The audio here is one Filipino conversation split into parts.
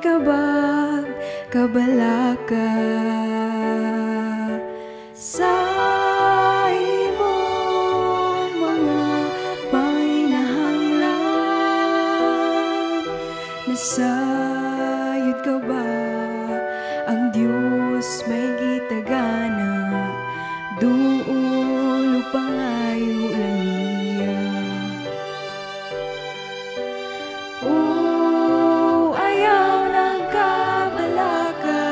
kabag kabalaka sa imong mga panginahanglan. Nasayod ka ba ang Diyos may gitagana doon upangayo lang niya. Ayaw nagkabalaka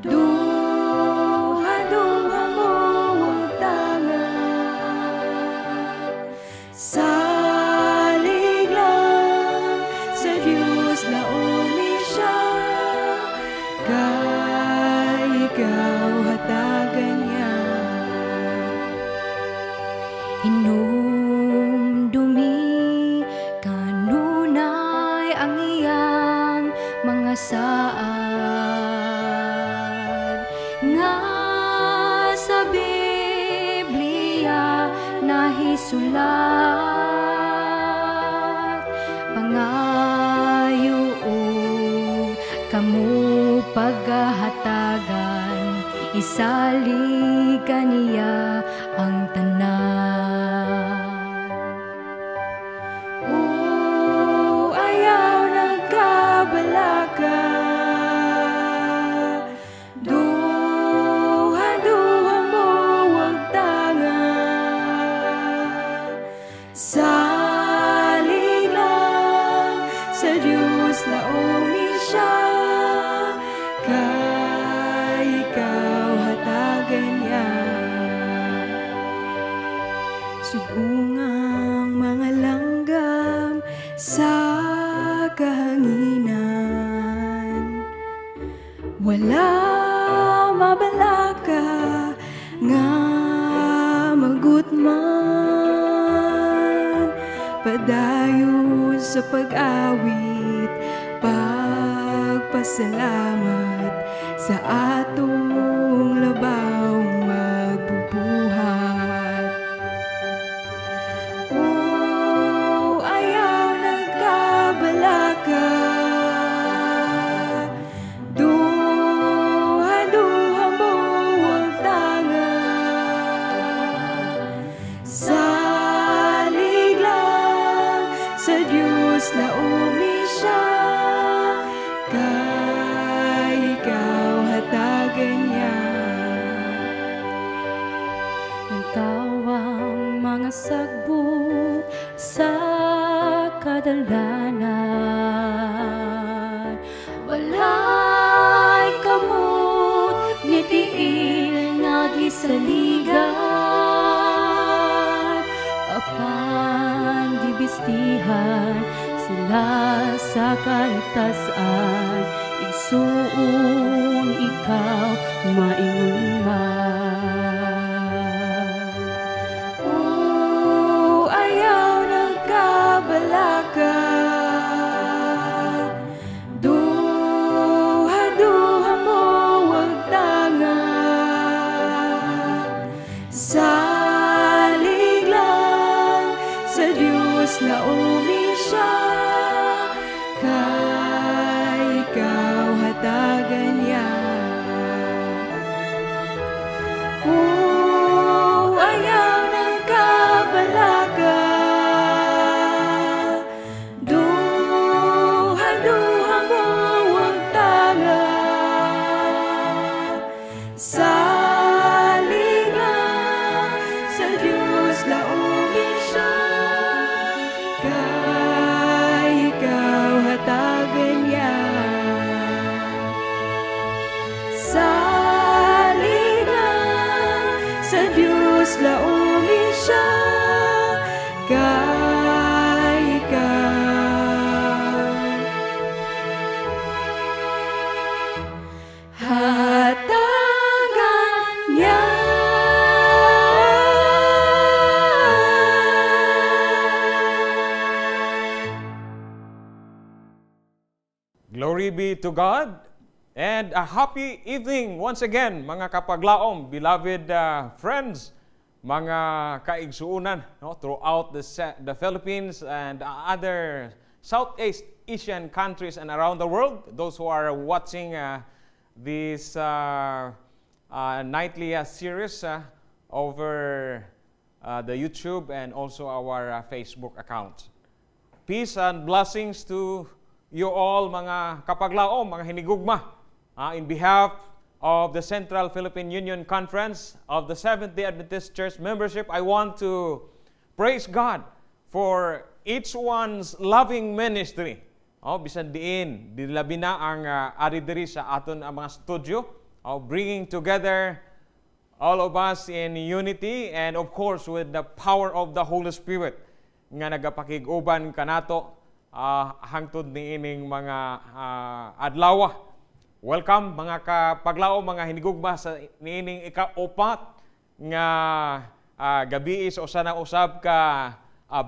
duha-duha mo ang tanga salig lang sa Diyos na umisya kay ikaw hatagan niya. Hinumdumi kanunay ang iyang mga saad nga sa Biblia nahisulat. Pangayo kamu paghahatagan isalig kaniya ang tanan. Ayaw nagkabalaka duha-duha mo ang tanga salig lang sa Diyos na umisya kay ikaw hatagan niya. Sugungang mga langgam sa kahanginan, wala mabalaka nga magutman. Padayon sa pag-awit, pagpasalamat sa atong labawng magbubuhat. Ayaw nagkabalaka duha-duha mo ang tanga salig lang sa Diyos na umisya kay ikaw hatagan niya. Nagtawang mga sagbot sa kadalanan, walay kamot ni tiil nagisaligan. Apan dibistihan sila sa kaitasan, igsuon ikaw maingon man. Ayaw nagkabalaka duha-duha mo ang tanga salig lang sa Diyos na umisya kay ikaw hatagan niya. Ayaw nagkabalaka duha-duha mo ang tanga salig lang sa Diyos na umisya kay ikaw hatagan niya. Salig lang sa Diyos na umisya kay ikaw hatagan niya. Glory be to God, and a happy evening once again, mga kapaglaom, beloved friends, mga kaigsuunan, no, throughout the Philippines and other Southeast Asian countries and around the world, those who are watching this nightly series over the YouTube and also our Facebook account. Peace and blessings to you all, mga kapaglaom, mga hinigugma. In behalf of the Central Philippine Union Conference of the Seventh-day Adventist Church membership, I want to praise God for each one's loving ministry. Bisan diin, dilabi na ang ari diri sa aton ang mga studio, bringing together all of us in unity and of course with the power of the Holy Spirit nga nagapakig-uban kanato hangtod niining mga adlaw. Welcome mga kapaglaom, mga hinigugma sa niining ika-upat nga gabi sa usa na usab ka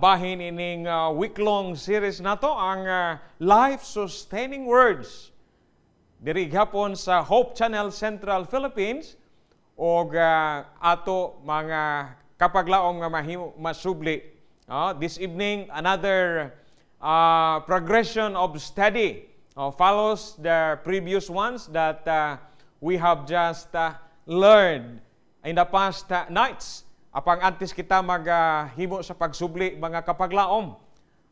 bahin ining week-long series nato ang Life-Sustaining Words. Diri gihapon sa Hope Channel Central Philippines o ato mga kapaglaom nga masubli. This evening, another progression of study follows the previous ones that we have just learned in the past nights. Apang antes kita maghimo sa pagsubli, mga kapaglaom,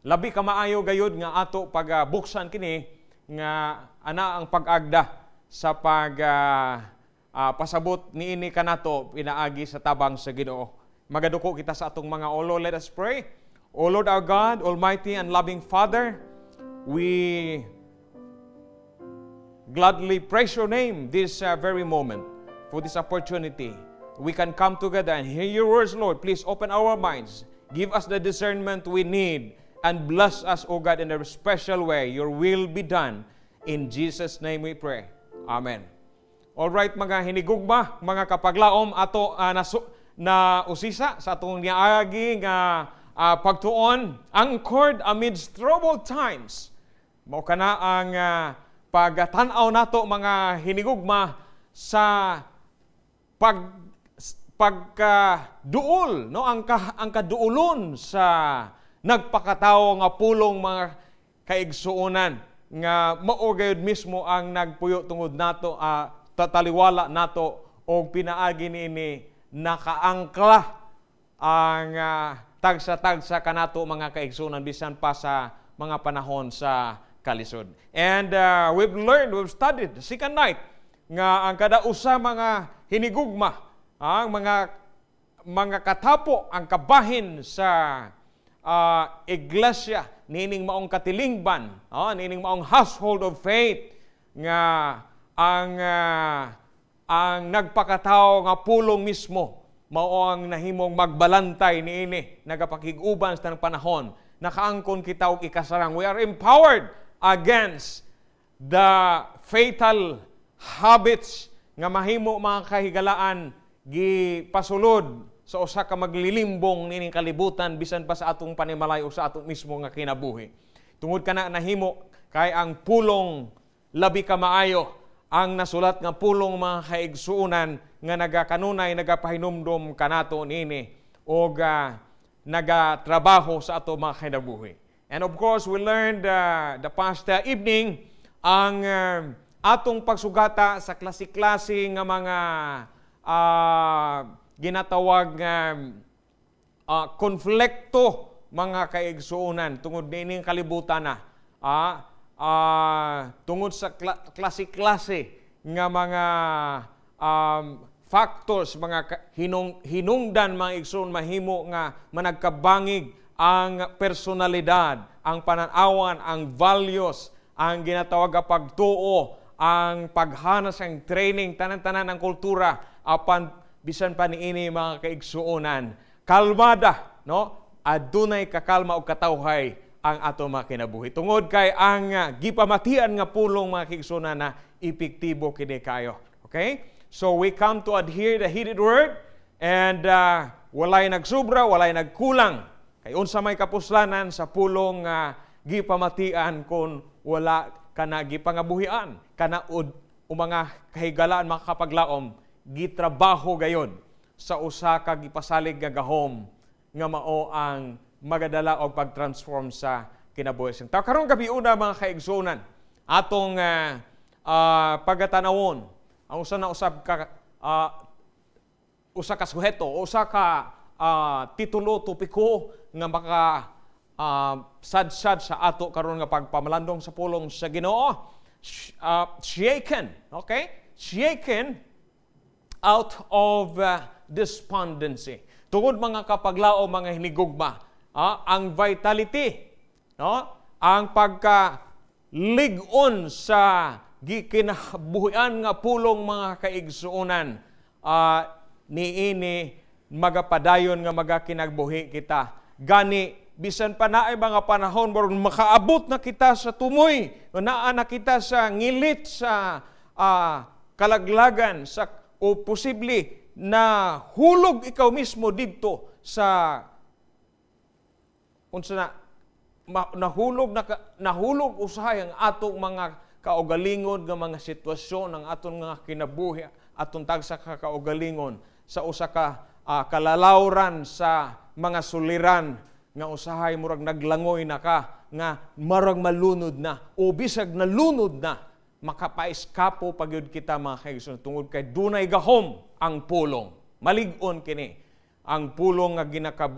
labi ka maayo gayud nga ato pagbuksan kini nga ana ang pag-agda sa pasabot niini kanato pinaagi sa tabang sa Ginoo. Magaduko kita sa atong mga olo. Let us pray. O Lord our God, Almighty and loving Father, we gladly praise your name this very moment for this opportunity. We can come together and hear your words, Lord. Please open our minds. Give us the discernment we need and bless us, O God, in a special way. Your will be done. In Jesus' name we pray. Amen. Alright, mga hinigugma, mga kapaglaom, ato na usisa sa atong niagi nga pagtuon, anchored amidst troubled times. Mao kana ang pagtanaw nato, mga hinigugma, sa pagkaduol, no, ang kaduolon sa nagpakatawo nga pulong mga kaigsuonan nga mao gayud mismo ang nagpuyo tungod nato, tataliwala nato og pinaagi niini nakaangkla ang tagsa-tagsa kanato mga kaigsuonan bisan pa sa mga panahon sa kalisod. And we've studied the second night nga ang kada usa mga hinigugma, ang mga katapo, ang kabahin sa iglesia, nining maong katilingban, nining maong household of faith nga ang nagpakatao nga pulong mismo mao ang nahimong magbalantay niini nagapakig-uban sa panahon. Nakaangkon kita og ikasarang. We are empowered against the fatal habits nga mahimo mga kahigalaan gipasulod sa usa ka maglilimbong nining kalibutan bisan pa sa atong panimalay o sa atong mismo nga kinabuhi. Tungod kana nahimo kay ang pulong labi ka maayo, ang nasulat nga pulong mga kaigsuonan nga nagakanunay, nagapahinumdom kanato nini o nagatrabaho sa ato mga kinabuhi. And of course, we learned the past evening ang atong pagsugata sa klase-klase nga mga ginatawag konflikto mga kaigsuonan tungod nining kalibutan na. Tungod sa klase-klase nga mga factors, mga hinungdan, mga igsoon, mahimo nga managkabangig ang personalidad, ang pananawan, ang values, ang ginatawag nga pagtuo, ang paghanas, ang training, tanan-tanan ang kultura, apan bisan pa niini mga kaigsuonan. Kalmada, no? Adunay kakalma o katawhay ang ato mga kinabuhi. Tungod kay ang gipamatian nga pulong mga kaigsuonan na epektibo kini kayo. Okay? So we come to adhere the heeded word and walay nagsubra, walay nagkulang. Kay unsa may kapuslanan sa pulong gipamatian kung wala kana gipangabuhian, kana mga kahigalaan, mga kapaglaom, gitrabaho gayon sa usa ka gipasalig nga gahom nga mao ang magadala og pagtransform sa kinabuhi. Ta karon gabi una mga kaigsunan atong pagatanawon ang usa na usab ka usa ka suheto, usa ka titulo topiko nga maka sad-sad sa ato karon nga pagpamalandong sa pulong sa Ginoo. Shaken, okay? Shaken out of despondency. Tungod mga kapaglao, mga hinigugma, ang vitality, no? Ang pagka-ligon sa gikinabuhian nga pulong mga kaigsuonan, niini magapadayon nga magakinagbuhi kita. Gani, bisan pa naay mga panahon moron makaabot na kita sa tumoy, naa na kita sa ngilit sa kalaglagan sa o posible na hulog ikaw mismo didto sa unsa na nahulog usahay ang atong mga kaugalingon nga mga sitwasyon, ang atong mga kinabuhi, atong tagsa ka kaugalingon sa usa ka kalalawran sa mga suliran nga usahay murag naglangoy na ka nga marag malunod na o bisag nalunod na makapaiskapo pagyud kita mga kaigsuon tungod kay dunay gahom ang pulong. Malig-on kini ang pulong nga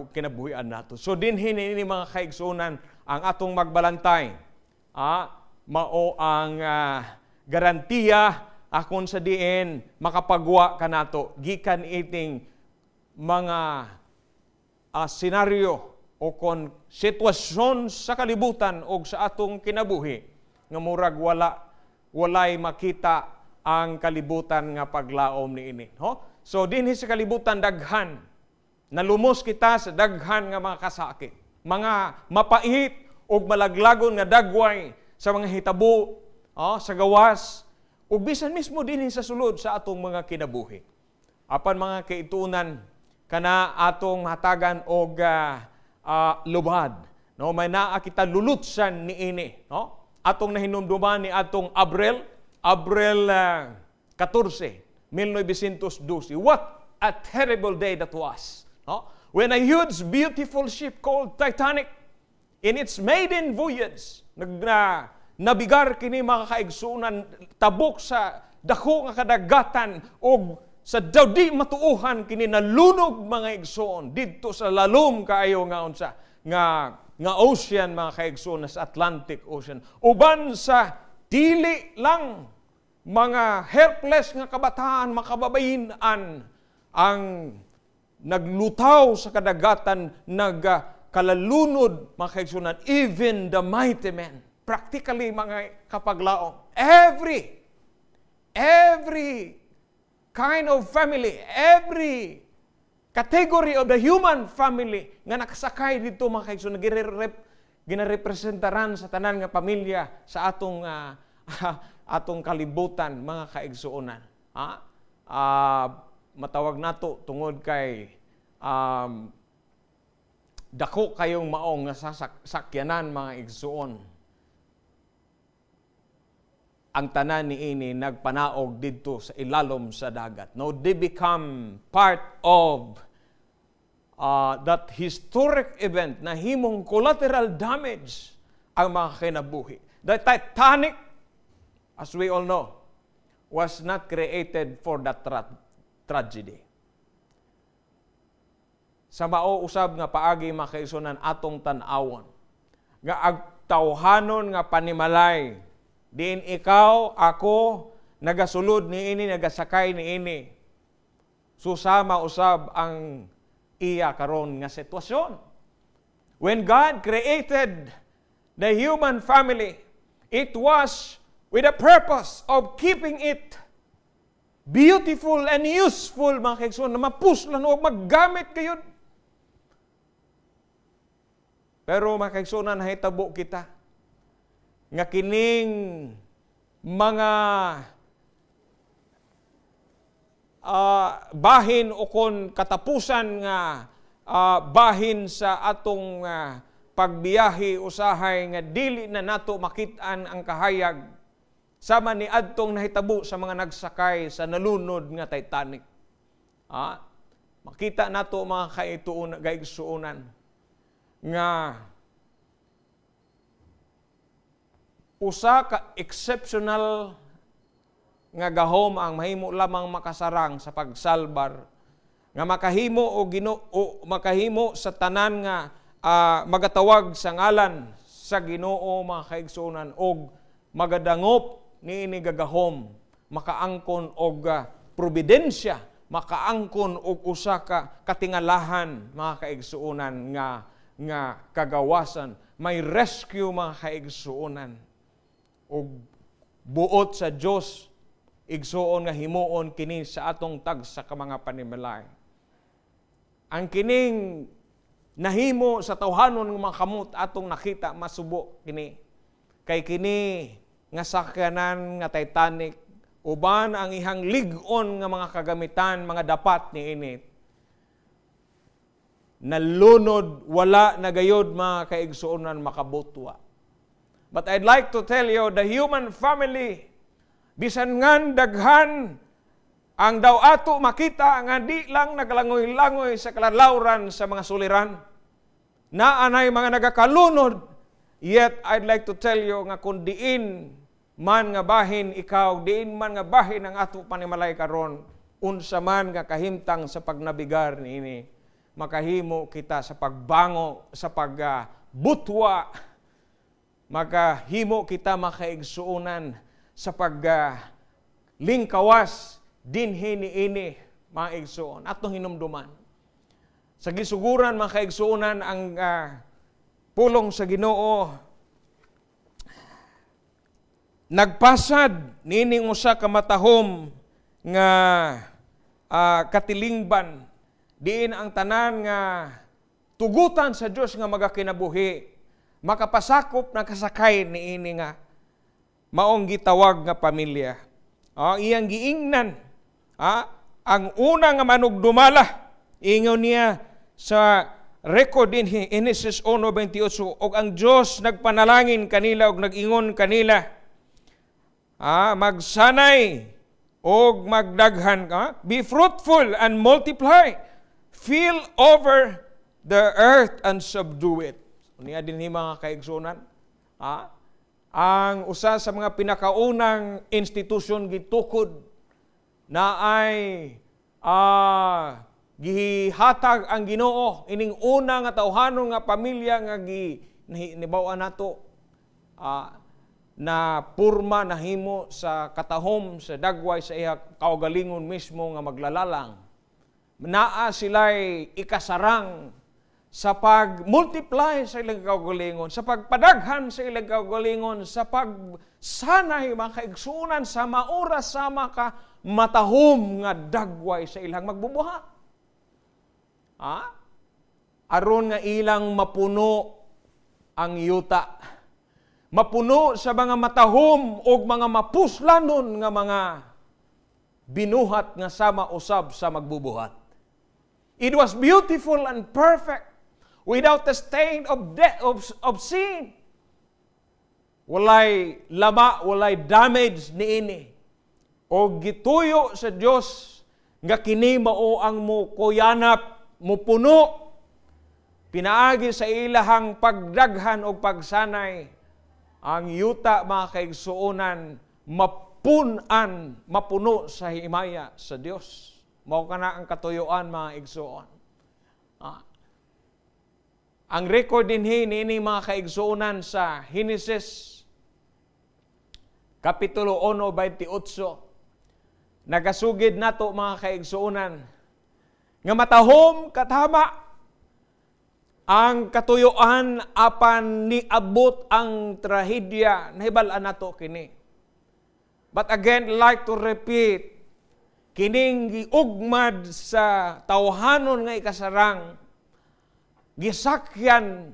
kinabuhian nato. So dinhi ni mga kaigsuonan ang atong magbalantay. Mao ang garantiya akon sa diin makapagwa kanato gikan iting mga senaryo o kon sitwasyon sa kalibutan o sa atong kinabuhi nga murag walay makita ang kalibutan nga paglaom niini. So dinhi sa kalibutan daghan nalumos kita sa daghan nga mga kasakit, mga mapait o malaglagon nga dagway sa mga hitabo, sa gawas, o bisan mismo dinhi sa sulod sa atong mga kinabuhi. Apan mga kaitunan, kana atong hatagan og lubad. No, may naa kita lulutsan niini, no? Atong nahinumduman ni atong Abril 14, 1912. What a terrible day that was. No? When a huge, beautiful ship called Titanic, in its maiden voyage, nabigar kini mga kaigsunan, tabok sa dako nga kadagatan o sa di matuuhan kini nalunog mga igsoon didto sa lalom kaayo nga unsa nga ocean mga kaigsoon sa Atlantic Ocean. Uban sa dili lang mga helpless nga kabataan, makababayin-an ang naglutaw sa kadagatan, nagkalalunod mga kaigsunan, even the mighty men. Practically mga kapaglaong, every kind of family, every category of the human family nga nakasakay dito mga kaigsoon, ginarepresentaran sa tanan nga pamilya sa atong atong kalibutan mga kaigsuonan. Matawag nato tungod kay dako kayong maong nga sakyanan mga igsuon. Ang tanan niini nagpanaog didto sa ilalom sa dagat. No, they become part of that historic event na himong collateral damage ang mga kinabuhi. The Titanic, as we all know, was not created for that tragedy. Sa mao usab nga paagi mga kaigsuonan atong tan-awon nga agtawhanon nga panimalay diin ikaw, ako, nagasulod niini, nagasakay niini. Susama usab ang iya karon nga sitwasyon. When God created the human family, it was with a purpose of keeping it beautiful and useful, mga kaigsuon, na mapuslan o maggamit kayo. Pero mga kaigsuon, nahitabo kita nga kining mga bahin o kon katapusan nga bahin sa atong pagbiyahe usahay nga dili na nato makit-an ang kahayag sama ni adtong nahitabo sa mga nagsakay sa nalunod nga Titanic. Makita nato mga kaigsuonan nga usa ka exceptional nga gahom ang mahimo lamang makasarang sa pagsalbar, nga makahimo makahimo sa tanan nga magatawag sa ngalan sa Ginoo, mga kaigsuonan, og magadangop niini gagahom, makaangkon og probidensya, makaangkon og usa ka katingalahan, mga kaigsuonan, nga kagawasan, may rescue, mga kaigsuonan, og buot sa Dios igsuon nga himuon kini sa atong tagsa ka mga panimalay. Ang kining nahimo sa tawhanon ng mga kamot atong nakita, masubo kini. Kay kini nga sakyanan nga Titanic, uban ang ihang lig-on nga mga kagamitan, mga dapat niini, nalunod, wala nagayod, mga kaigsuonan, makabutwa. But I'd like to tell you, the human family, bisan ngan daghan ang daw ato makita nga di lang naglangoy-langoy sa kalalawran sa mga suliran, na anay mga nagakalunod, yet I'd like to tell you nga kung diin man nga bahin ikaw, diin man nga bahin ang ato panimalay karon, unsa man nga kahimtang sa pagnabigar niini, makahimo kita sa pagbango, sa pagbutwa, makahimo kita makaigsuonan sa paglingkawas dinhi niini, mga igsuon atong hinumduman. Sa gisuguran, mga kaigsuonan, ang pulong sa Ginoo nagpasad nining usa ka matahom nga katilingban, diin ang tanan nga tugutan sa Dios nga magakinabuhi, makapasakop na kasakay niini nga maong gitawag nga pamilya. Iyang giingnan, ang una nga manugdumala, ingaw niya sa record din Genesis 1:28, og ang Dios nagpanalangin kanila og nag-ingon kanila, magsanay og magdaghan ka, be fruitful and multiply, fill over the earth and subdue it. Niya din mga kaigsuonan, ang usa sa mga pinakaunang institusyon gitukod na ay gihatag ang Ginoo, ining una nga tawhanon nga pamilya nga ginibaw-an nato, na purma nahimo sa katahom sa dagway sa iya kaugalingon mismo nga maglalalang. Naa sila'y ikasarang sa pag-multiply sa ilang kaugalingon, sa pagpadaghan sa ilang kaugalingon, sa pagsanay, mga kaigsuonan, sa maoras sama ka matahom nga dagway sa ilang magbubuhat. Aron nga ilang mapuno ang yuta, mapuno sa mga matahom o mga mapuslanon nga mga binuhat nga sama usab sa magbubuhat. It was beautiful and perfect, without a stain of sin. Walay lama, walay damage niini. O gituyo sa Dios nga kini mao ang mo kuyanap, mo puno, pinaagi sa ilahang pagdaghan o pagsanay, ang yuta, mga kaigsuonan, mapuno sa himaya sa Dios. Mao kana ang katuyuan, mga igsuon. Ang record din niini, mga kaigsuonan, sa Genesis Kapitulo 1:28, nagasugid nato, mga kaigsuonan, nga matahom katama ang katuyuan apan niabot ang trahedya, nahibal-an nato kini. But again, like to repeat, kining giugmad sa tawhanon nga ikasarang, gisakyan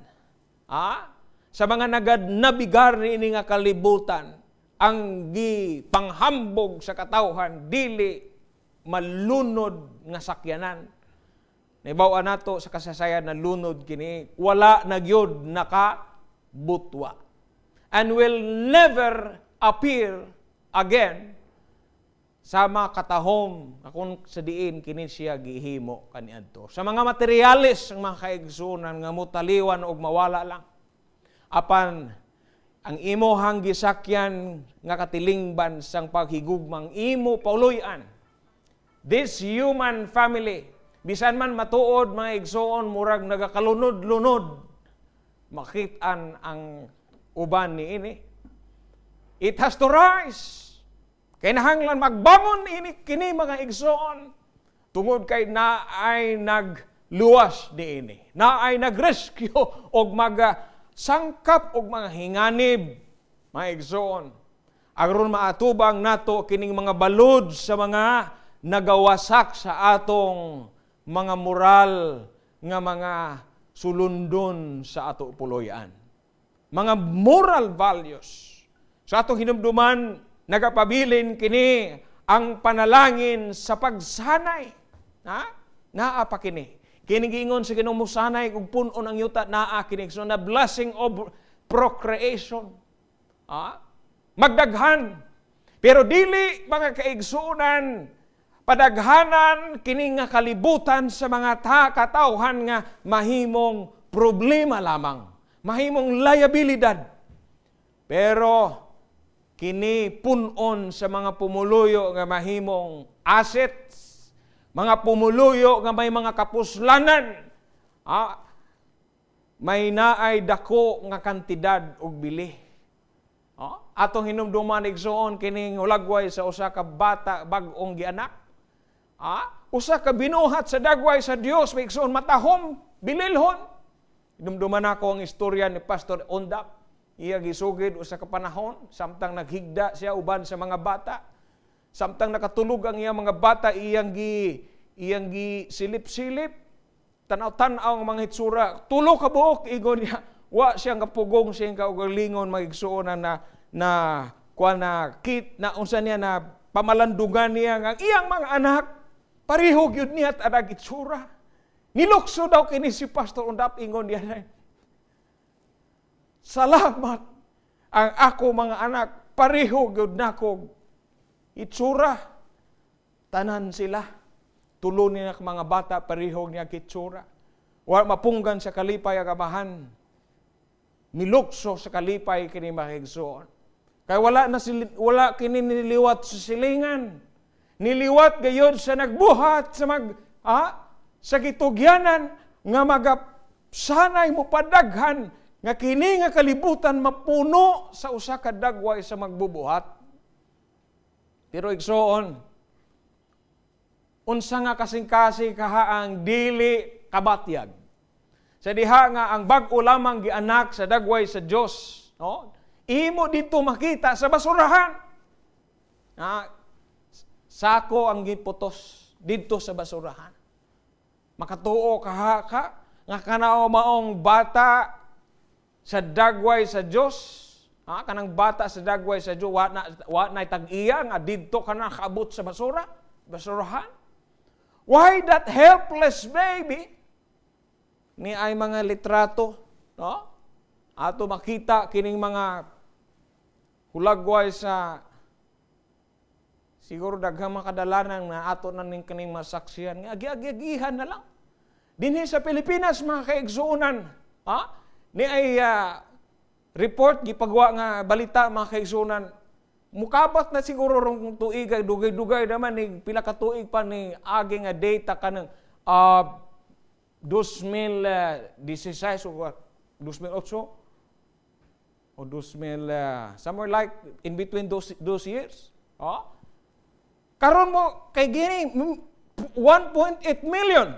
sa mga nagadnabigar niini nga kalibutan, ang gipanghambog sa katawhan, dili malunod nga sakyanan. Naibaw nato sa kasasayan na lunod kini, wala nagyod nakabutwa, and will never appear again sa mga katahom kung sa diin kini siya gihimo kaniadto. Sa mga materialis ang mga kaigsuonan nga mutaliwan og mawala lang, apan ang imohang gisakyan nga katilingban sang paghigugmang imo pauloy-an. This human family, bisan man matuod mga igsoon, murag nagakalunod-lunod, makitaan ang uban ni ini. It has to rise. Kinahanglan magbangon ini kini mga igsoon. Tungod kay na ay nagluwas ni ini. Na ay nagrescue og sangkap og mga hinganib, mga igsoon. Aron maatubang nato kining mga balod sa mga nagawasak sa atong mga moral nga mga sulundon sa ato puloy-an. Mga moral values. Sa atong hinumduman, nagapabilin kini ang panalangin sa pagsanay. Naa pa kini. Kinigingon sa Ginoong musanay kung punon ang yuta naa kini. So na blessing of procreation. Magdaghan. Pero dili mga kaigsunan, padaghanan kini nga kalibutan sa mga katawhan nga mahimong problema lamang. Mahimong liabilidad. Pero kini punon sa mga pumuluyo nga mahimong assets, mga pumuluyo nga may mga kapuslanan, may naay dako nga kantidad og bili. Atong hinumduman igsoon kining hulagway sa usa ka bata bag-ong gianak. Usa ka binuhat sa dagway sa Dios, may igsoon matahom, bililhon. Hinumduman ako ang istorya ni Pastor Ondap. Iya gisugid usa ka panahon, samtang naghigda siya uban sa mga bata. Samtang nakatulog ang iyang mga bata, iyang gi silip-silip, tanaw-tanaw ang mga hitsura. Tulo ka buok, igon niya. Wa siyang kapugong siyang kaugalingon, magigsuonan na kit na unsa niya na pamalandugan niya ang iyang mga anak. Pareho gyud niya at adag itsura. Nilukso daw kini si Pastor Ondap, ingon niya. Salamat ang ako mga anak, pareho gyud nako itsura. Tanan sila. Tulo niya mga bata, pareho niya kitsura. Wa mapunggan sa kalipay ang amahan. Nilukso sa kalipay kini mga igsoon. Kaya wala kini niliwat sa silingan. Niliwat gayon sa nagbuhat sa gitugyanan nga sanay mo padaghan nga kini nga kalibutan mapuno sa usa ka dagway sa magbubuhat. Pero igsoon, unsa nga kasing-kasing kahaang dili kabatyag. Sa diha nga ang bag-o lamang gianak sa dagway sa Dios, no? Imo dito makita sa basurahan. Sako ang giputos dito sa basurahan. Makatuo ka nga kanao maong bata sa dagway sa Dios, kanang bata sa dagway sa Dios, wa na tag-iya nga didto ka na kaabot sa basurahan. Why that helpless baby? Ni ay mga litrato, no? Ato makita kining mga hulagway sa siguro daghang makadalanan na ato na ning kining masaksihan nga agi-agihan na lang. Dinhi sa Pilipinas mga kaigsuonan, ni ay report gipagwa nga balita mga kaigsuonan, mukabat na siguro rong tuig ay dugay-dugay naman ni pila ka tuig pa ni agi nga data kanang 2016 o 2008 o 2000 somewhere like in between those years. Karon mo kay gini 1.8 million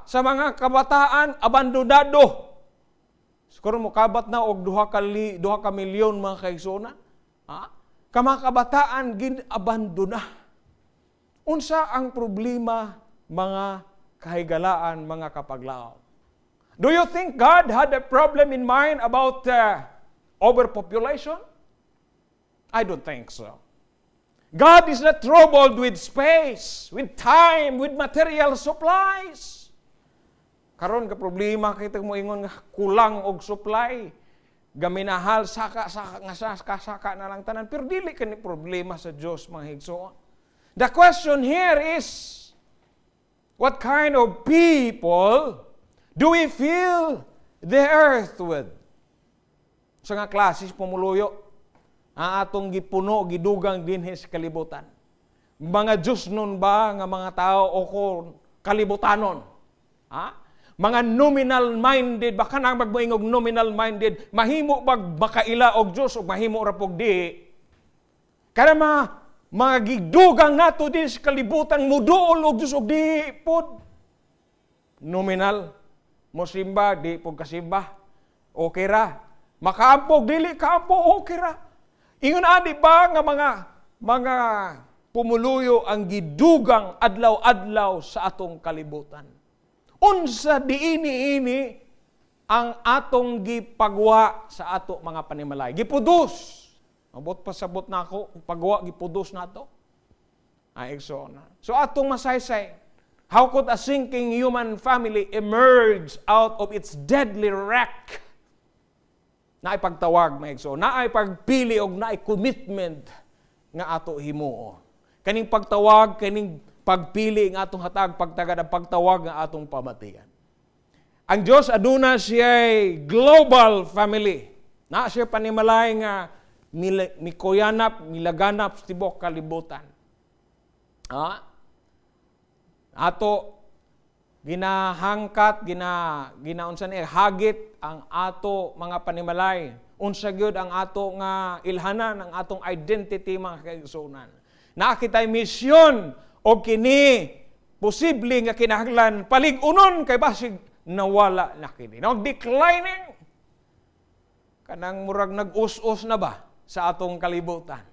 sa mga kabataan abandonado. Siguro mo kabat na og 2 ka milyon mga kaigsoona. Ka mga kabataan gin-abandona. Unsa ang problema mga kahigalaan, mga kapaglaom? Do you think God had a problem in mind about overpopulation? I don't think so. God is not troubled with space, with time, with material supplies. Karon ka problema kita mo ingon nga kulang og supply. Gaminahal saka na lang tanan, pero dili kani problema sa Dios mga higsoon. The question here is, what kind of people do we fill the earth with? sa nga klase pumuluyo ang atong gipuno gidugang dinhi sa kalibutan. Mga Diyos nun ba nga mga tao o ko kalibutanon? Ha? Mga nominal-minded, baka nang magmoingog nominal-minded, mahimo bag makaila og Diyos o mahimo ra pog di. Kaya mga gidugang nato din sa kalibutan, muduol og Diyos og di pod. Nominal, mosimba, di pog kasimba, okay ra. Makaampog, dili kaampo, okay ra. Ingon adi ba nga mga pumuluyo ang gidugang adlaw-adlaw sa atong kalibutan? Unsa diini ang atong gipagwa sa ato mga panimalay. Gipudos. Mabot pasabot na ako, pagwa gipudos na to. Ay, so atong masaysay, how could a sinking human family emerge out of its deadly wreck? Naay pagtawag, naay pagpili og naay commitment nga ato himuo. Kaning pagtawag, kaning pagpili nga atong hatag, pagtagad ang pagtawag nga atong pamatian. Ang Diyos aduna siya'y global family. Na siya panimalay nga mikuyanap, milaganap sa tibok kalibutan. Ato ginahangkat, ginaunsan hagit ang ato mga panimalay. Unsa gyud ang ato nga ilhanan, ang atong identity mga kaigsunan. Nakitay misyon o kini posible nga kinahanglan paligunon kay basig nawala na kini. Declining. Kanang murag nag-us-us na ba sa atong kalibutan?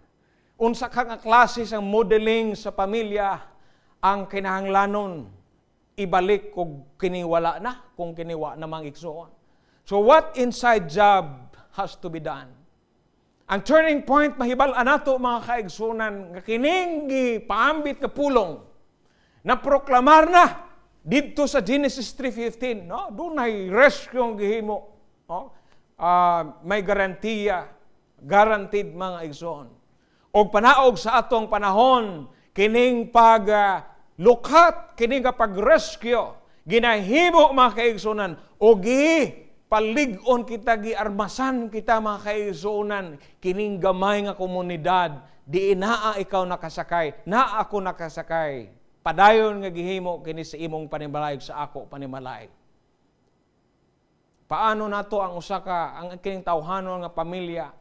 Unsa ka nga klase sang modeling sa pamilya ang kinahanglanon ibalik kung kiniwala na, kung kiniwa na mang igsoon. So what inside job has to be done? Ang turning point, mahibal anato mga kaigsunan, nga kining paambit nga pulong, na proklamar na dito sa Genesis 3:15, no? Doon ay rescue ang gihimo. No? May garantiya, guaranteed mga igsoon. O panaog sa atong panahon, kining lukhat, kining pag-rescue, ginahimo mga kaigsunan, o palig-on kita, giarmasan kita mga kaigsunan, kining gamay nga komunidad, di naa ikaw nakasakay, naa ako nakasakay. Padayon nga gihimo kini sa imong panimalay sa ako panimalay. Paano nato ang ang kining tawhanon nga pamilya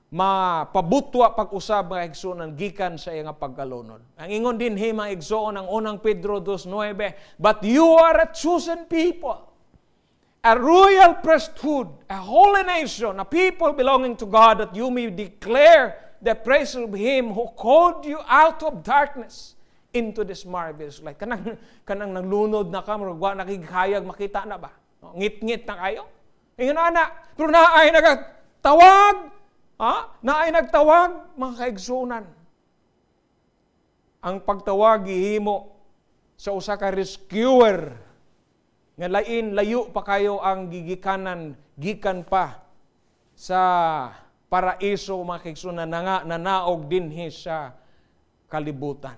mapabutwa pag-usab mga igsuon gikan sa iya nga pagkalunod. Ang ingon din mga igsuon ang unang Pedro 2:9, but you are a chosen people, a royal priesthood, a holy nation, a people belonging to God, that you may declare the praise of Him who called you out of darkness into this marvelous light. Kanang naglunod na ka, marugwa nakikayag makita na ba? Ngit-ngit na kayo? Ingon ana, pero naay nagatawag, naay nagtawag, mga kaigsunan. Ang pagtawag gihimo sa usa ka rescuer nga layo pa kayo ang gigikanan, gikan pa sa paraiso, mga kaigsunan, na nanaog dinhi sa kalibutan.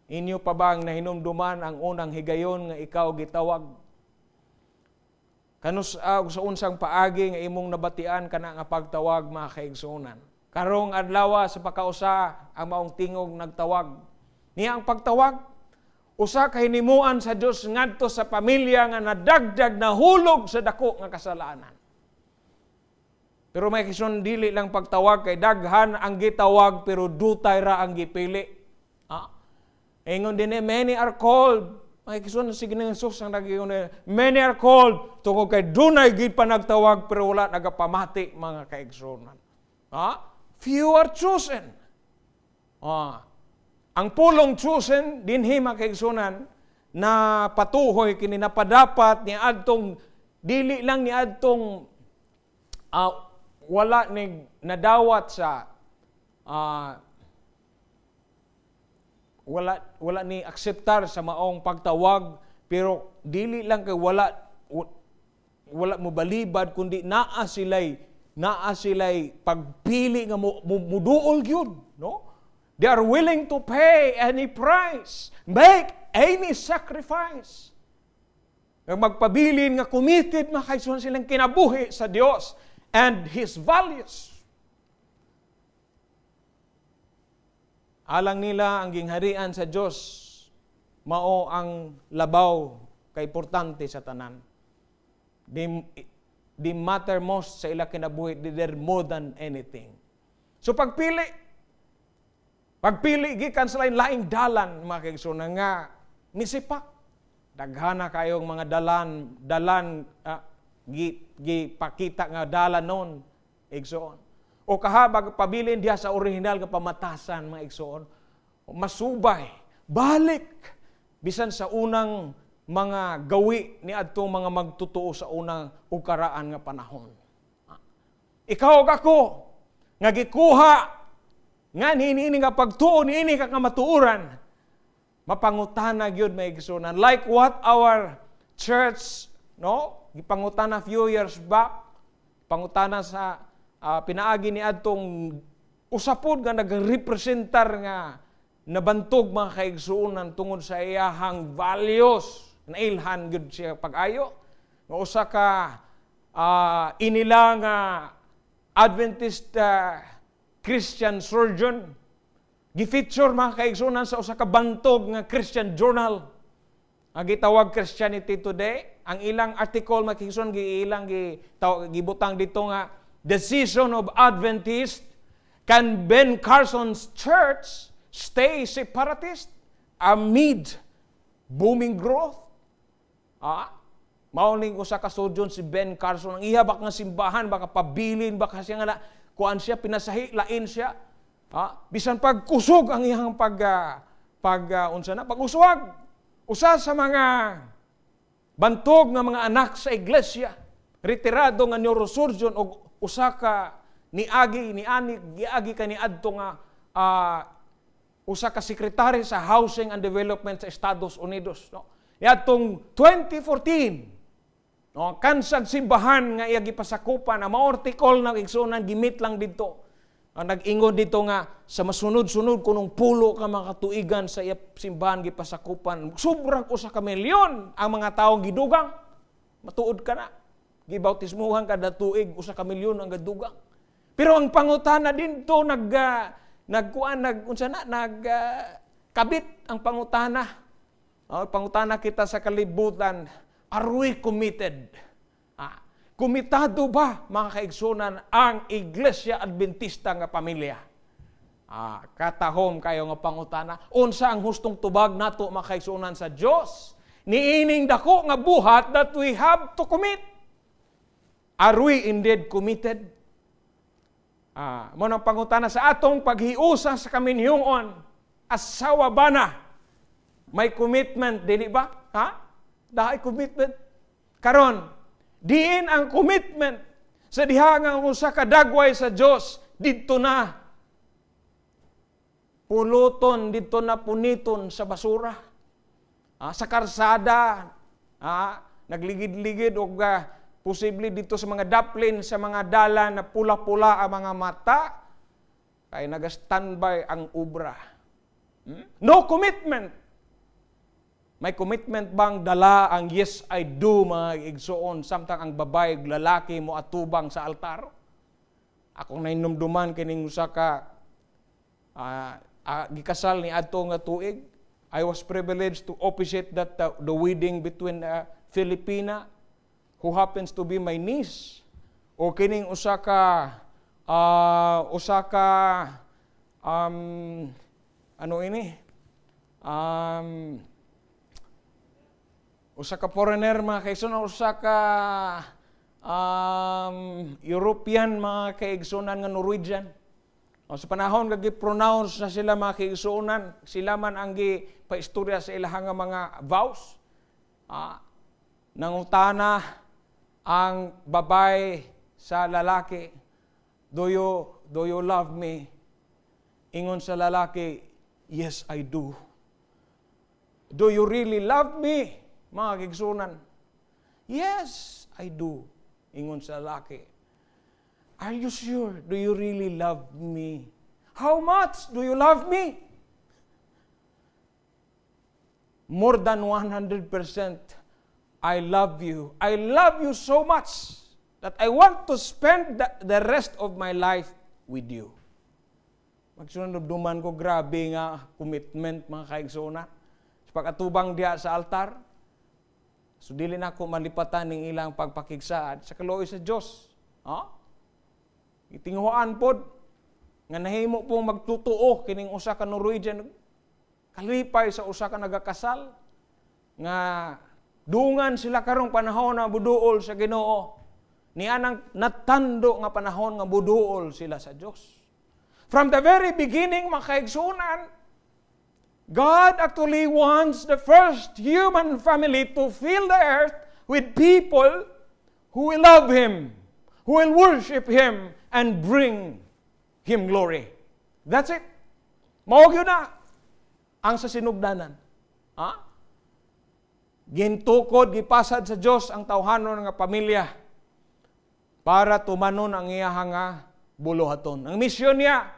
Inyo pa bang nahinumduman ang unang higayon nga ikaw gitawag? Kanus sa unsang paagi nga imong nabatian kana nga pagtawag, mga kaigsunan. Karong adlaw sa pakausa ang maong tingog nagtawag. Niya ang pagtawag, usa ka hinimuan sa Dios ngadto sa pamilya nga nadagdag na hulog sa dako nga kasalanan. Pero may kison dili lang pagtawag kay daghan ang gitawag pero dutay ra ang gipili. Ingon din many are called. May kison sige nang sus ang nagingon, many are called tungod kay dunay gid pa nagtawag pero wala nagapamati, mga kaigsunan. Few are chosen. Ang pulong chosen dinhi, mga kaigsunan, na patuhoy kini napadapat ni adtong dili lang ni adtong wala ni nadawat sa wala ni akseptar sa maong pagtawag, pero dili lang kay wala mo balibad, kundi naa silay pagpili nga muduol gyud, no? They are willing to pay any price, make any sacrifice. nga magpabilin nga committed mga kaigsunan silang kinabuhi sa Dios and His values. Alang nila ang gingharian sa Dios mao ang labaw kay importante sa tanan. Di matter most sa ila kinabuhi, they're more than anything. So pagpili gikan sa lain-laing dalan mga kaigsunan nga misipak. Daghana kayong mga dalan gipakita nga dalan nun, igsoon. O kahabag pabilin diha sa original nga pamatasan mga igsoon. Masubay, balik bisan sa unang mga gawi ni adtong mga magtutuo sa unang ukaraan nga panahon. Ikaw ug ako nga gikuha nga niini nga pagtuo niini ka matuuran, mapangutana gyud may igsunan, like what our church gipangutana few years back, pangutana sa pinaagi ni adtong usapod nga nagrepresentar nga nabantog mga kaigsuonan tungod sa iyahang values, nailhan gyud siya pag-ayo nga usa ka inila nga Adventist Christian surgeon gi-feature mga kaigsuonan sa usa ka bantog nga Christian journal nga gitawag Christianity Today. Ang ilang article mga kaigsuonan gibutang dito nga The Season of Adventist, Can Ben Carson's Church Stay Separatist Amid Booming Growth? Mauning usa ka surgeon si Ben Carson, ang iya baka nga simbahan, baka pabilin, baka siya nga kuan siya, pinasahi, lain siya. Bisan pagkusog ang iyang pag-uswag. Usa sa mga bantog nga mga anak sa iglesia, retirado nga neurosurgeon o usa ka giagi ka ni adto nga usa ka sekretary sa Housing and Development sa Estados Unidos, no? Niadtong 2014, no, kansag simbahan nga iya gipasakupan ang mga article na igsunan gimit lang dito. Nag-ingon dito nga sa masunod-sunod kunong pulo ka mga katuigan sa iya simbahan gipasakupan. Sobrang usa ka milyon ang mga taong gidugang. Matuod ka na. Gibautismuhan kada tuig usa ka milyon ang gadugang. Pero ang pangutana dito kabit ang pangutana. Pangutana kita sa kalibutan, are we committed? Komitado ba, mga kaigsunan, ang Iglesia Adventista nga pamilya? Katahom kayo nga pangutana. Unsa ang hustong tubag nato, mga kaigsunan, sa Dios? Niining dako nga buhat that we have to commit. Are we indeed committed? Munang pangutana sa atong paghiusa sa kaminyungon, asawa ba na? May commitment, dili ba? Dahay commitment. Karon, diin ang commitment sa dihangang usa ka dagway sa Dios didto na puluton, didto na puniton sa basura. Sa karsada, nagligid-ligid o posible dito sa mga daplin, sa mga dala na pula-pula ang mga mata, kay nag-standby ang ubra. No commitment. May commitment bang dala ang yes, I do, mga igsoon, samtang ang babae, lalaki mo atubang sa altar? Akong nainumduman kining usa ka gikasal ni adto nga tuig. I was privileged to officiate that the wedding between Filipina, who happens to be my niece, o kining usa ka usa ka foreigner, mga kaigsunan, usa ka European, mga kaigsunan, nga Norwegian. Sa panahon nga gi-pronounce na sila, mga kaigsunan, sila man ang gipaistorya sa ilahang mga vows. Nangutana ang babae sa lalaki, do you love me? Ingon sa lalaki, yes, I do. Do you really love me? Mga kaigsunan, yes, I do. Ingon sa lalaki, are you sure? Do you really love me? How much do you love me? More than 100%, I love you. I love you so much that I want to spend the rest of my life with you. Magsunod-duman ko, grabe nga commitment, mga kaigsoona. Sa pag-atubang diya sa altar, so dili na ako malipatan ng ilang pagpakigsaad sa kaluoy sa Diyos. Itinguhaan pod, nga nahimo pong magtutuo kining usa ka Norwegian, kalipay sa usa ka nagakasal, nga dungan sila karong panahon na buduol sa Ginoo. Niya nang natando nga panahon nga buduol sila sa Diyos. From the very beginning, mga kaigsunan, God actually wants the first human family to fill the earth with people who will love Him, who will worship Him, and bring Him glory. That's it. Mao gyud na ang sa sinugdanan. Gintukod, gipasad sa Diyos ang tawhanon nga pamilya para tumanon ang iyang nga buluhaton. Ang misyon niya,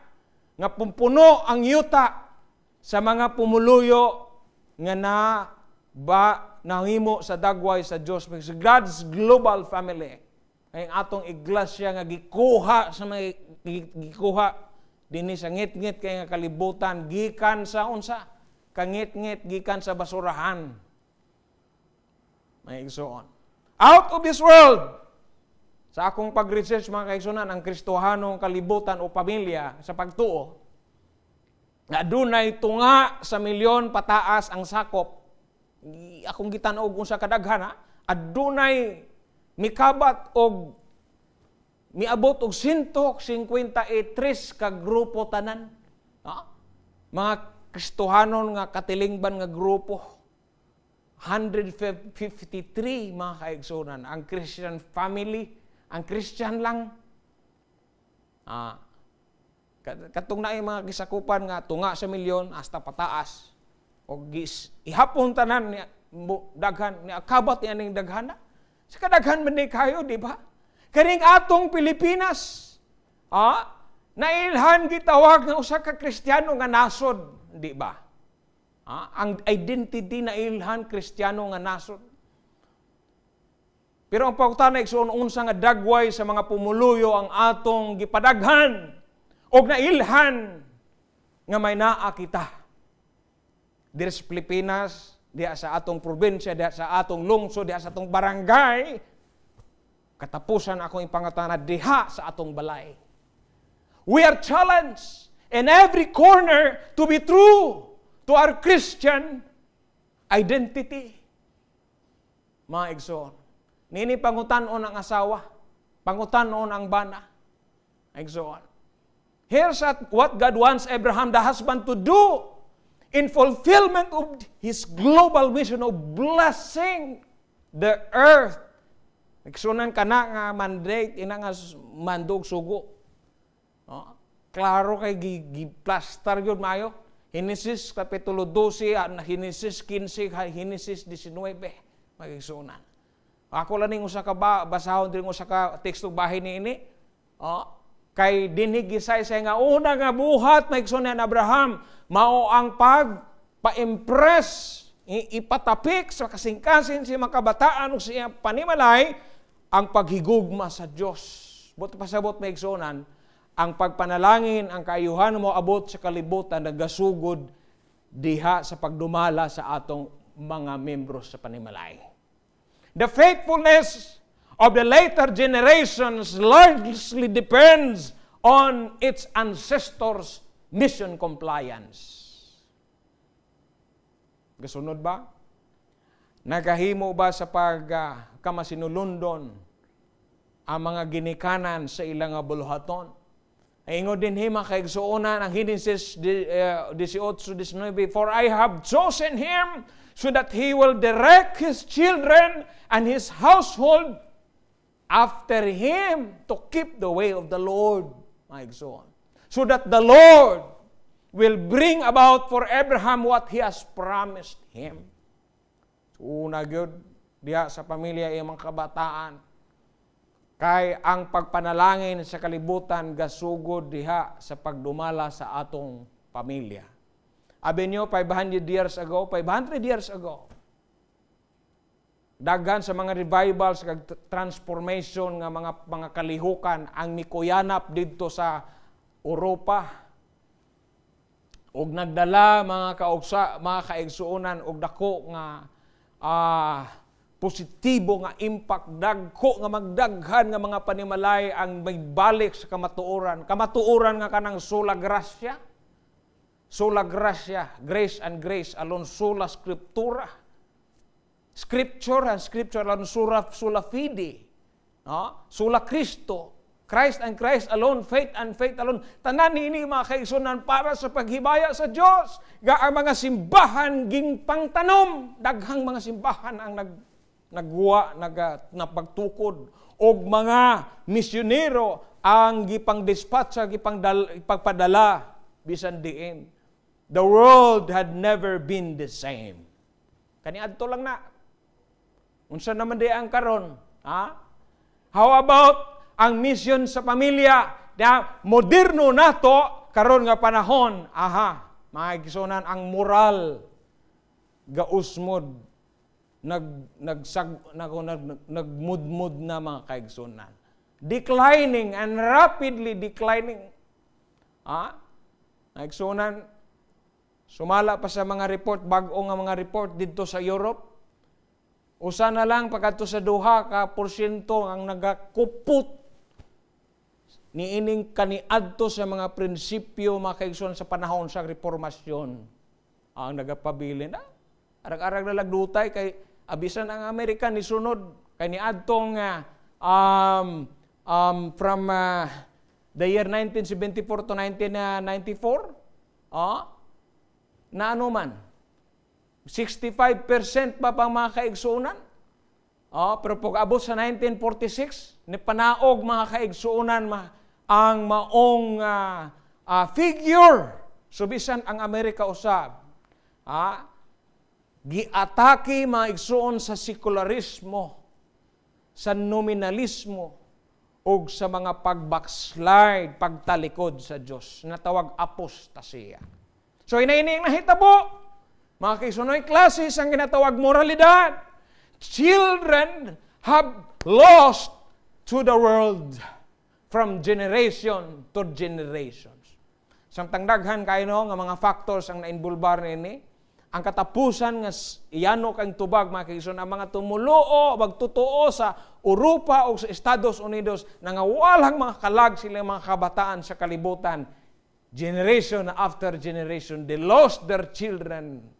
nga pumpuno ang yuta sa mga pumuluyo nga nahimo sa dagway sa Diyos. God's global family. Ay atong iglesia nga gikuha sa mga gikuha dinhi sa ngit-ngit kay nga kalibutan gikan sa unsa? Kangit-ngit gikan sa basurahan. May igsoon. Out of this world. Sa akong pag-research, mga kaigsunan, ang Kristohanong kalibutan o pamilya sa pagtuo, na dunay tunga sa milyon pataas ang sakop. Akong gitanog kung sa kadaghan, adunay mikabat og miabot og 153 ka grupo tanan. Mga Kristohanon nga katilingban nga grupo. 153 mga kaigsunan. Ang Christian family, ang Christian lang. Katong na mga gisakupan nga tunga sa milyon hasta pataas. O ihapon tanan ni daghan ni akabat ni aning daghana. Sa kadaghan man ni kayo, di ba? Kaning atong Pilipinas, nailhan gitawag nga usa ka Kristiyano nga nasod, di ba? Ang identity na ilhan Kristiyano nga nasod. Pero ang pagkutan na unsa nga dagway sa mga pumuluyo ang atong gipadaghan og nailhan nga may naa kita. Diri sa Pilipinas, diha sa atong probinsya, diha sa atong lungsod, diha sa atong barangay, katapusan akong ipangutana diha sa atong balay. We are challenged in every corner to be true to our Christian identity. Mga igsoon. Nini pangutanon ang asawa, pangutanon ang bana. Igsoon. Here's what God wants Abraham, the husband, to do in fulfillment of his global mission of blessing the earth. Igsunan ka na nga mandate, ina nga mandog sugo. Klaro kay giplastar yun mayo. Genesis Kapitulo 12, Genesis 15, Genesis 19, magigsunan. Ako lang usa ka basahon din usa ka tekstong bahin niini. Kay dinhi gisay sa nga una nga buhat maigsunan Abraham mao ang pa-impress ipatapik sa kasingkasin si makabataan ug siya panimalay ang paghigugma sa Dios. Buti pasabot maigsunan ang pagpanalangin ang kaayuhan mo abot sa kalibutan nagasugod diha sa pagdumala sa atong mga membro sa panimalay. The faithfulness of the later generations largely depends on its ancestors' mission compliance. Gasunod ba? Nagahimo ba sa pagkamasinulundon ang mga ginikanan sa ilang buluhaton? Ingo din hima kaigsuonan ang Genesis 18:19, for I have chosen him so that he will direct his children and his household after him to keep the way of the Lord, my son. So that the Lord will bring about for Abraham what he has promised him. Una gyud diha sa pamilya iyang mga kabataan. Kay ang pagpanalangin sa kalibutan gasugod diha sa pagdumala sa atong pamilya. Abi nyo, 500 years ago, Daghan sa mga revivals kag transformation nga mga kalihukan ang mikuyanap didto sa Europa. Og nagdala mga kaigsuonan og dako nga positibo nga impact, dagko nga magdaghan nga mga panimalay ang may balik sa kamatuoran nga kanang sola gracia, grace and grace alone, sola scriptura, Scripture alone, sola fide, no? Sola Cristo, Christ and Christ alone, faith and faith alone. Tanan ini mga kaigsuonan para sa paghibaya sa Dios. Ga ang mga simbahan ging pangtanom, daghang mga simbahan ang napagtukod og mga misyonero ang gipang-dispatcha, ipagpadala bisan diin. The world had never been the same. Kaniadto lang na. Unsa naman di ang karon? How about ang mission sa pamilya? Moderno nato karon nga panahon. Mga igsuonan, ang moral gausmod nagmudmud na mga kaigsuonan. Declining and rapidly declining. Kaigsuonan, sumala pa sa mga report, bag-o nga mga report dito sa Europe. Usa na lang pagkadto sa 2% ang nagakupot niining kaniadto sa mga prinsipyo mga kaigsuonan sa panahon sa reformasyon ang nagapabilin. Arag-arag na lagdutay kay abisan ang Amerika ni sunod kay niadtong from the year 1974 to 1994 na ano man 65% pa pang mga kaigsuonan. Pero pag abot sa 1946, ni panaog mga kaigsuonan ang maong figure. So bisan ang Amerika usab. Giatake mga igsuon sa sekularismo, sa nominalismo, o sa mga pagbackslide, pagtalikod sa Diyos, natawag apostasya. So inaini ang nahitabo. Mga kaigsuonoy, klases ang ginatawag moralidad. Children have lost to the world from generation to generations. Samtang daghan kayo nga mga factors ang nainvolbar nini, ang katapusan nga iyano kang tubag mga kaigsuon, ang mga tumuluo, magtutuo sa Europa o sa Estados Unidos na nga walang mga kalag sila mga kabataan sa kalibutan. Generation after generation, they lost their children.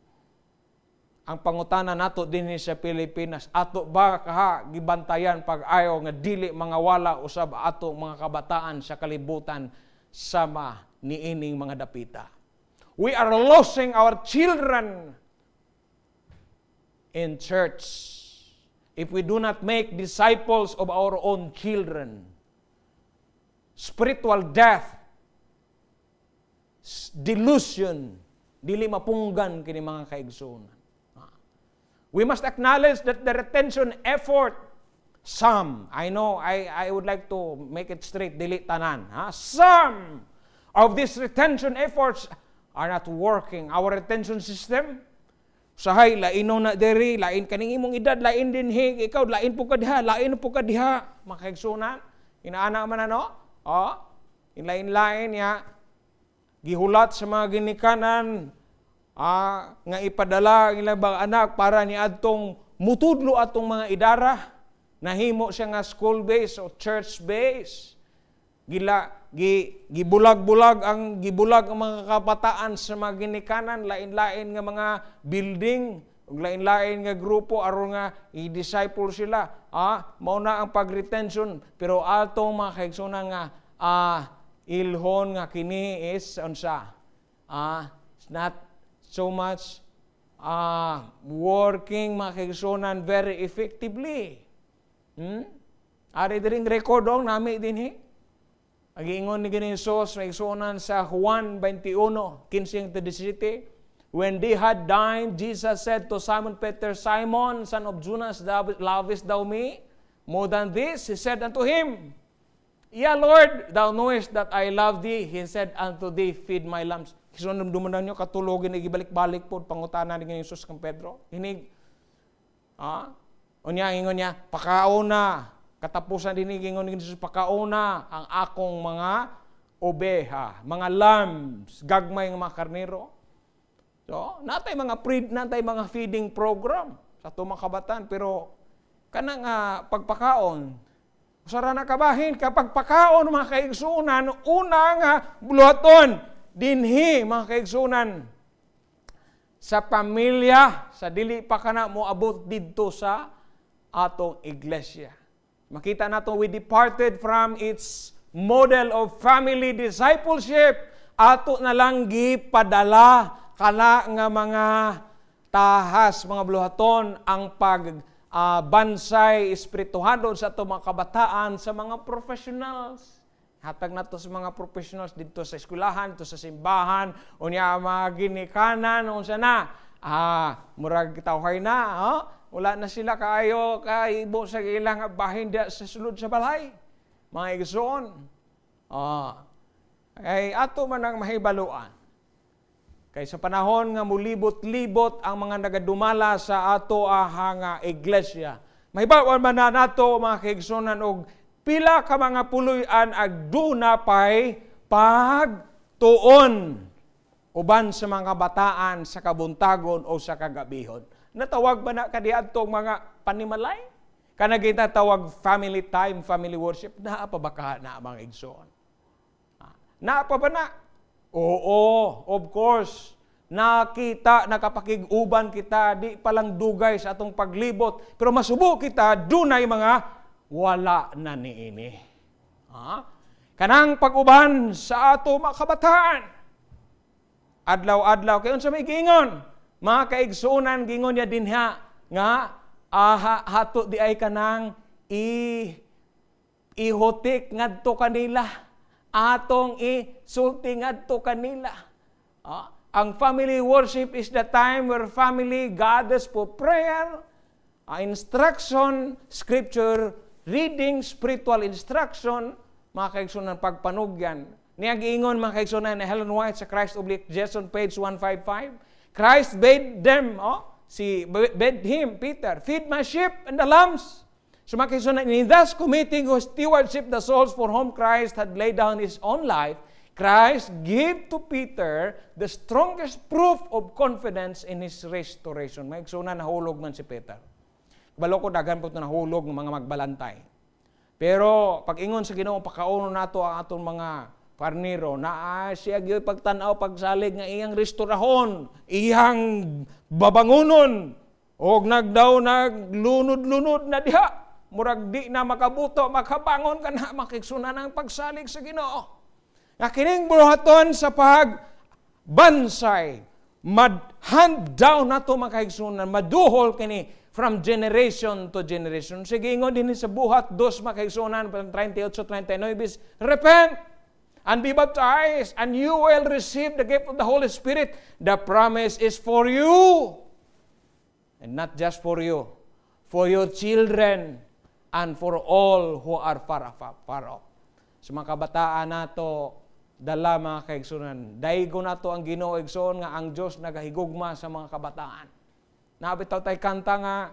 Ang pangutana nato din sa Pilipinas, ato ba gibantayan pag ayaw nga dili mga wala usab ato mga kabataan sa kalibutan sama niining mga dapita. We are losing our children in church if we do not make disciples of our own children. Spiritual death, delusion, dili mapunggan kini mga kaigsuonan. We must acknowledge that the retention effort, some, I know, I would like to make it straight, dili tanan. Some of these retention efforts are not working. Our retention system, sahay, laino na diri, lain kaning imong edad, lain din hig, ikaw, lain po ka diha, makaigsunan, inaana man ano, inlain-lain ya, gihulat sa mga ginikanan, nga ipadala ang ilang anak para ni adtong mutudlo atong mga idara, nahimo siya nga school base o church base. Gibulag ang mga kabataan sa mga ginikanan, lain-lain nga mga building, ug lain-lain nga grupo aron nga i-disciple sila. Mao na ang pag-retention, pero atong mga kaigsuonan nga ilhon nga kini is unsa? It's not so much working mga kaigsuonan very effectively. Ari diring rekordong nami dinhi. Agiingon ni Jesus na igsuonan sa Juan 21:15-17, when they had dined, Jesus said to Simon Peter, Simon, son of Jonas, lovest thou me? More than this, he said unto him, Yeah, Lord, thou knowest that I love thee. He said unto thee, feed my lambs. Kisunod dumanan nyo, katulogin, nagibalik-balik po, pangutanan ni Jesus kang Pedro. Hinig, Unya ingon niya, pakauna. Katapusan din ingon ni Jesus, pakauna ang akong mga obeha, mga lambs, gagmay ng mga karnero. So, natay mga feeding program sa tumang kabatan, pero kanang pagpakaon, usara na kabahin, kapag pakaon mga kaigsunan, una nga buluhaton, dinhi mga kaigsunan, sa pamilya, sa dili pa kana mo abot didto sa atong iglesia. Makita nato we departed from its model of family discipleship, ato na lang gipadala kana nga mga tahas, mga buluhaton ang bansay espirituhado sa ato mga kabataan sa mga professionals. Hatag nato sa mga professionals dito sa eskwelahan, dito sa simbahan, unya mga ginikanan, unsa na. Murag tawhay na, wala na sila kaayo kaibo sa ilang bahin sa sulod sa balay. Mga igsoon. Ay ato man ang mahibaluan. Kay sa panahon nga mulibot-libot ang mga nagadumala sa ato nga iglesia. Mahibaluan man na nato mga kaigsoonan og pila ka mga puloy-an agduna pay pagtuon uban sa mga bataan sa kabuntagon o sa kagabihon. Natawag ba na kadiadtong mga panimalay? Kana ginatawag family time, family worship, naa pa ba ka na mga igsoon? Naa pa ba na? Oo, of course. Nakita, nakapakiguban kita, di palang dugay sa atong paglibot. Pero masubo kita, dunay mga wala na niini. Kanang pag-uban sa ato mga kabataan. Adlaw-adlaw, kayon sa may gingon, mga kaigsunan, gingon niya din nga, hato di ay kanang ihotik ngadto kanila, atong isulti ngadto kanila. Ang family worship is the time where family gathers for prayer, instruction, scripture, reading, spiritual instruction, mga kaigsunan, pagpanugyan. Niya giingon mga kaigsunan na Helen White sa Christ Oblique Jason page 155. Christ bade them, bade him, Peter, feed my sheep and the lambs. So mga kaigsunan, in thus committing whose stewardship the souls for whom Christ had laid down his own life, Christ gave to Peter the strongest proof of confidence in his restoration. May igsunan, nahulog man si Peter. Balo ko daghan po ito nahulog ng mga magbalantay. Pero pag ingon sa Ginoo, pakauno nato ang atong mga karniro na siya gyud pagtan-aw pagsalig nga iyang restorahon, iyang babangunon og naglunod-lunod na diha. Murag di na makabuto, makabangon kana makigsunan ang pagsalig sa Ginoo. Nga kining buhaton sa pagbansay, hand down nato makahigsunan, maduhol kini from generation to generation. Sige ingon din sa buhat 2 makahigsunan 38-39, repent and be baptized and you will receive the gift of the Holy Spirit. The promise is for you and not just for you, for your children and for all who are far off. Sa mga kabataan nato, dala mga kaigsunan. Daigo na to ang Ginoo igsoon nga ang Dios nagahigugma sa mga kabataan. Nabitaw tay kanta nga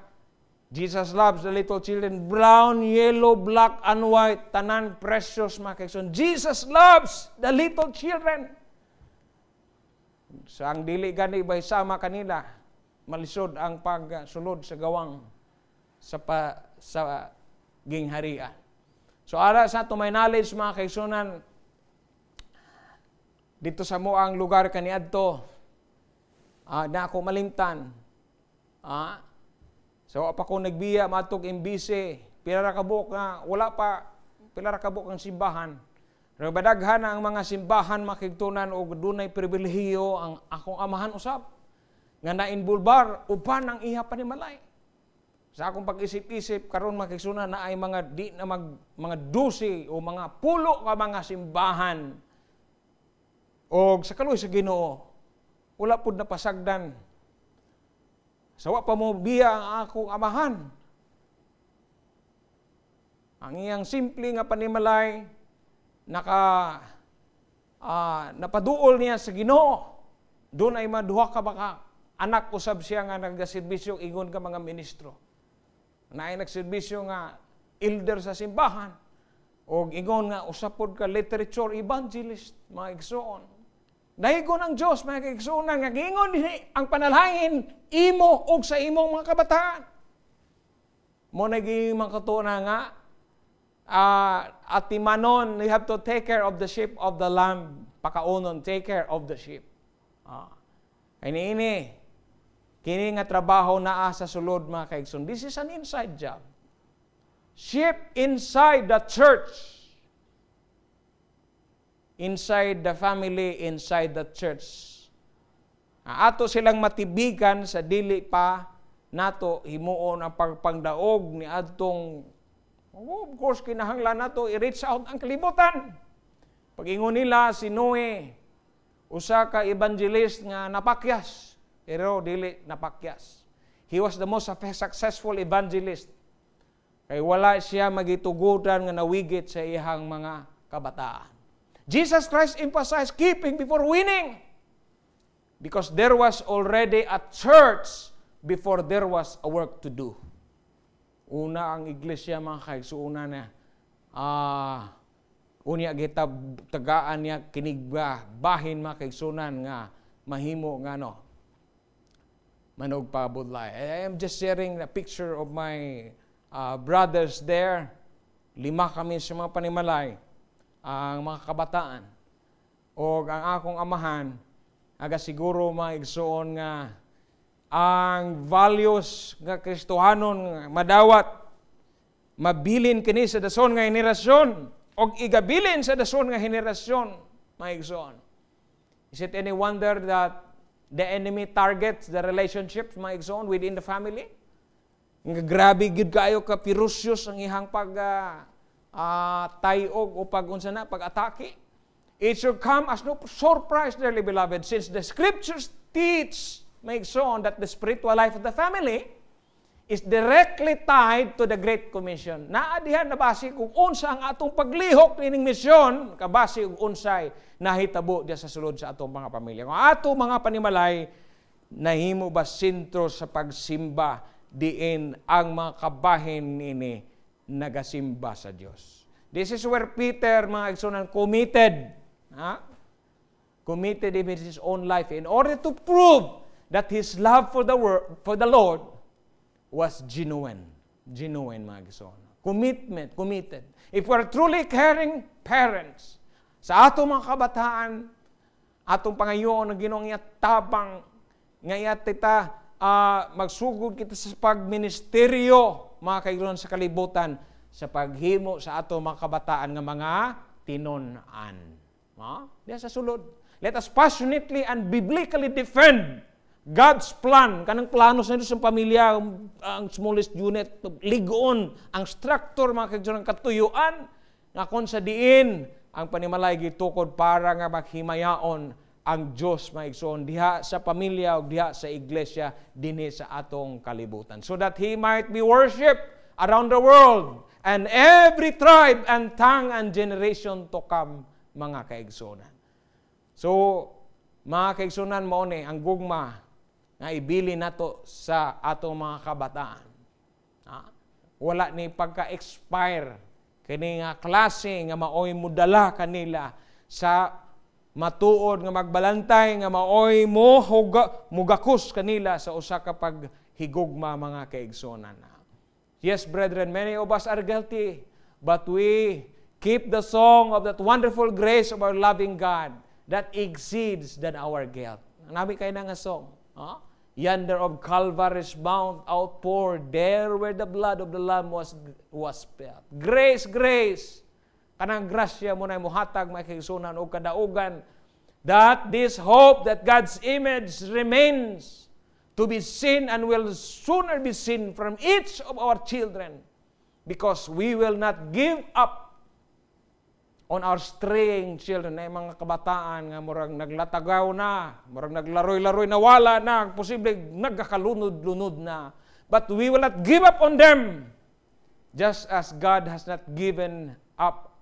Jesus loves the little children, brown, yellow, black, and white, tanan precious mga kaigsunan. Jesus loves the little children. Sa ang dili gani bay sama kanila, malisod ang pagsulod sa gawang sa gingharian. So ara sa to may knowledge mga kaigsunan, dito sa moang lugar kaniadto, na ako malimtan. So pa ko nagbiya matog imbise, pila ka buok nga wala pa pila ka buok ang simbahan. Pero badaghan ang mga simbahan makigtunan og dunay pribilehiyo ang akong amahan usab nga nainbulbar uban ang iha panimalay. Sa akong pag-isip-isip karon makigsunan na ay mga di na mga dusi o mga pulo ka mga simbahan. Og sa kaluoy sa Ginoo, wala pud napasagdan. Sawa pa mo biya ang akong amahan. Ang iyang simple nga panimalay, napaduol niya sa Ginoo. Doon ay maduha ka baka anak usab siya nga nagaserbisyo ingon ka mga ministro. naay nagserbisyo nga elder sa simbahan, o ingon nga usapod ka literature evangelist, mga igsoon. Dahigon ang Diyos, mga kaigsunan, nga gingon ang panalangin imo o sa imong mga kabataan. Mo naging mga katuna nga, at timanon, you have to take care of the sheep of the lamb. Pakaunon, take care of the sheep. Kini nga trabaho naa sa sulod, mga kaigsoon. This is an inside job. Sheep inside the church. Inside the family, inside the church. Ato silang matibigan sa dili pa nato himuon ang pagpangdaog ni adtong of course kinahanglan nato i-reach out ang kalibutan. Pag-ingon nila si Noe, usa ka evangelist nga napakyas, pero dili napakyas. He was the most successful evangelist. Kay wala siya magitugutan nga nawigit sa iyang mga kabataan. Jesus Christ emphasized keeping before winning. Because there was already a church before there was a work to do. Una ang iglesia, mga kaigsuuna na, unya kita tagaan niya kinigba, bahin mga kaigsunan nga, mahimo nga no, manog pabudlay. I am just sharing a picture of my brothers there. 5 kami sa mga panimalay, ang mga kabataan. O ang akong amahan, aga siguro mga igsoon nga, ang values nga Kristohanon madawat, mabilin kini sa dason nga henerasyon, o igabilin sa dason nga henerasyon, mga igsoon. Is it any wonder that the enemy targets the relationships, mga igsoon, within the family? Nga grabe gid kayo ka pirusyos ang ihang tayog o pag-unsa na pag-atake. It should come as no surprise, dearly beloved, since the scriptures teach, make sure that the spiritual life of the family is directly tied to the Great Commission. Naadihan na basi kung unsa ang atong paglihok nining misyon, kabasi kung unsay nahitabo diya sa sulod sa atong mga pamilya. Kung atong mga panimalay, nahimo ba sentro sa pagsimba diin ang mga kabahin nini nagasimba sa Diyos. This is where Peter, mga igsunan, committed in his own life in order to prove that his love for the Lord was genuine. Genuine, mga igsunan. Committed. If we're truly caring parents, sa atong mga kabataan, atong pangayoon ng Ginoong tabang, ngayat kita, magsugod kita sa pagministeryo, mga kaigsunan, sa kalibutan, sa paghimo sa ato mga kabataan nga mga tinon-an. Diya sa sulod. Let us passionately and biblically defend God's plan, kanang plano sa Diyos ng pamilya, ang smallest unit, ligon, ang structure, mga kaigsunan, katuyuan, nga kung sa diin, ang panimalay gitukod para nga maghimayaon ang Diyos, mga igsoon, diha sa pamilya o diha sa iglesia, dinhi sa atong kalibutan. So that He might be worshipped around the world and every tribe and tongue and generation to come, mga kaigsunan. So, mga kaigsunan mo ni, ang gugma nga ibili nato sa atong mga kabataan. Wala ni pagka-expire kini nga klase nga maoy mudala kanila sa matuod nga magbalantay nga maoy mugakos kanila sa usa ka paghigugma, mga kaigsunan. Yes, brethren, many of us are guilty, but we keep the song of that wonderful grace of our loving God that exceeds than our guilt. Nabi kayo na nga song. Yonder of Calvary's mount outpoured, there where the blood of the Lamb was spilled. Grace, grace. Kanang grasya mo na muhatag, mga kaigsunan, o kadaugan, that this hope that God's image remains to be seen and will sooner be seen from each of our children, because we will not give up on our straying children. Ay mga kabataan nga murag naglatagaw na, murag naglaroy-laroy na, wala na, posible nagkakalunod-lunod na. But we will not give up on them, just as God has not given up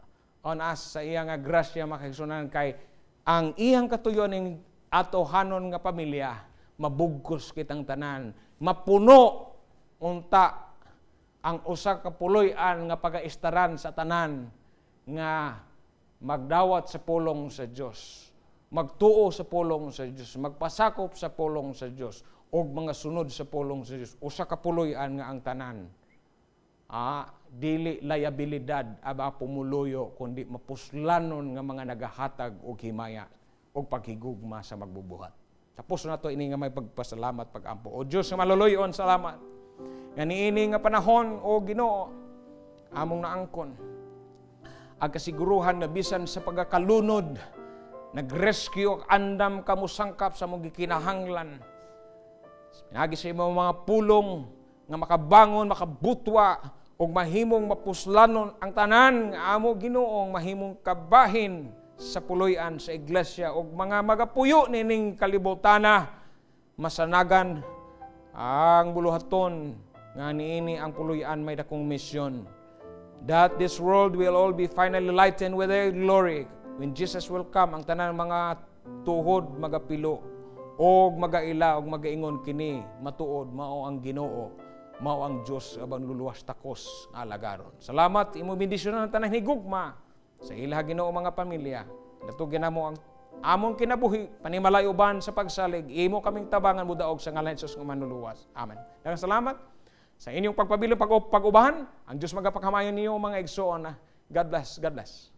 on us sa iyang grasya, mga kaigsunan, kay ang iyang katuyon ng atohanon nga pamilya, mabugkos kitang tanan, mapuno unta ang usa ka puloy-an nga pagaistaran sa tanan nga magdawat sa pulong sa Dios, magtuo sa pulong sa Dios, magpasakop sa pulong sa Dios, o mga sunod sa pulong sa Dios. Usa ka puloy-an nga ang tanan. Dili layabilidad aba pumuluyo, kundi mapuslanon nga mga nagahatag og himaya og paghigugma sa magbubuhat. Tapos na to ini nga may pagpasalamat pagampo. O Dios nga maluluyon, salamat. Nga niini nga panahon o Ginoo among naangkon ang kasiguruhan na bisan sa pagkakalunod nag-rescue og andam kamo sangkap sa mong gikinahanglan. Pinagi sa imong mga pulong nga makabangon, makabutwa og mahimong mapuslanon ang tanan nga amo Ginoong mahimong kabahin sa puloy-an sa iglesia og mga magapuyo nining kalibotana masanagan ang buluhaton nga niini ang puloy-an may dakong misyon, that this world will all be finally lightened with their glory when Jesus will come. Ang tanan mga tuhod magapilo og magaila og magaingon kini matuod mao ang Ginoo, mao ang Dios aban luluwas takos nga alagaron. Salamat, imo bendisyonan ang tanan higugma sa ilaha Ginoo mga pamilya. Natugyan namo ang among kinabuhi, panimalaay uban sa pagsalig, imo kaming tabangan mudaog sa ngalan ni Jesus nga manluluwas. Amen. Daghang salamat sa inyong pagpabiling pag-ubahan. Ang Diyos magapakamayon niyo mga igsoon. God bless. God bless.